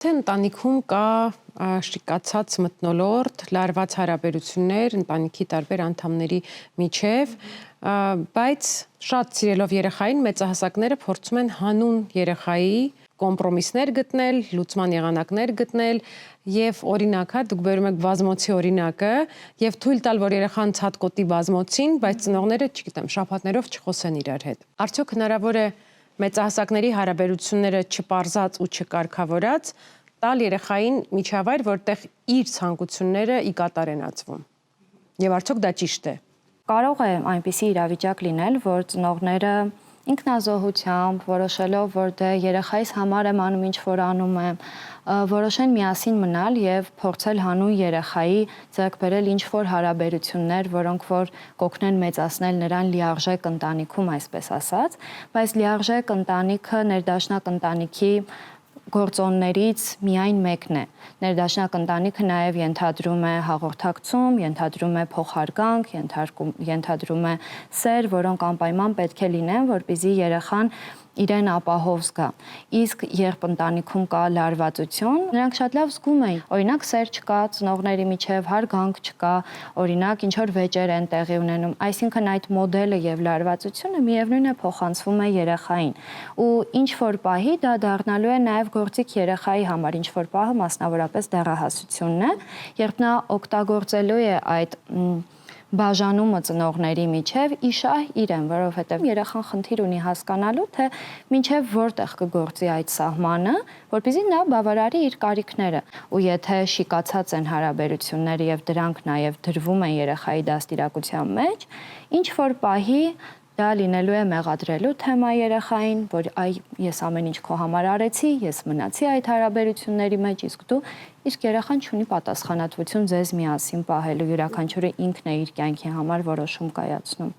Ընտանիքում կա շիկացած մթնոլորտ, լարված հարաբերություններ ընտանիքի տարբեր անդամների միջև, բայց շատ սիրելով երեխային մեծահասակները փորձում են հանուն երեխայի կոմպրոմիսներ գտնել, լուծման եղանակներ գտնել եւ օրինակ, դուք բերում եք բազմոցի օրինակը եւ թույլ տալ, որ երեխան ցածկոտի բազմոցին, բայց ծնողները, չգիտեմ, շաբաթներով չխոսեն իրար հետ։ Արդյոք հնարավոր է մեծահասակների հարաբերությունները չպարզած ու չկարգավորած տալ երեխային միջավայր, որտեղ իր ցանկությունները ի կատար են ածվում։ Եվ արդյոք դա ճիշտ է։ Կարող է այնպիսի իրավիճակ լինել, որ ծնողները ինքնազոհությամբ, որոշելով, որ դե երեխայիս համար եմ անում, ինչ որ անում եմ, որոշեն միասին մնալ եւ փորձել հանուն երեխայի ձեռք բերել ինչ որ հարաբերություններ, որոնք որ կօգնեն մեծացնել նրան լիարժեք ընտանիքում, այսպես ասած, բայց լիարժեք ընտանիքը ներդաշնակ ընտանիքի գործոններից միայն մեկն է։ Ներդաշնակ ընտանիքը նաև ենթադրում է հաղորդակցում, ենթադրում է փոխհարգանք, ենթադրում է սեր, որոնք անպայման պետք է լինեն, որպեսզի երեխան իրեն ապահով զգա։ Իսկ երբ ընտանիքում կա լարվածություն, նրանք շատ լավ զգում են։ Օրինակ սեր չկա, ծնողների միջև հարգանք չկա, օրինակ ինչ որ վեճեր են տեղի ունենում, այսինքն այդ մոդելը եւ լարվածությունը միևնույն է փոխանցվում է երեխային։ Ու ինչ որ պահի դա դառնալու է նաեւ գործիք երեխայի համար, ինչ որ պահը մասնավորապես դեռահասությունն է, երբ նա օգտագործելու է այդ բաժանումը ծնողների միջև իշահ իրեն, որովհետև երեխան խնդիր ունի հասկանալու, թե մինչև որտեղ կգործի այդ սահմանը, որպեսզի նա բավարարի իր կարիքները։ Ու եթե շիկացած են հարաբերությունները եւ դրանք նաեւ դրվում են երեխայի դաստիարակության մեջ, ինչ որ պահի դա լինելու է մեղադրելու թեմա երեխային, որ այ ես ամեն ինչ քո համար արեցի, ես մնացի այդ հարաբերությունների մեջ, իսկ երեխան չունի պատասխանատվություն ձեզ միասին պահելու, յուրաքանչյուրը ինքն է իր կյանքի համար որոշում կայացնում։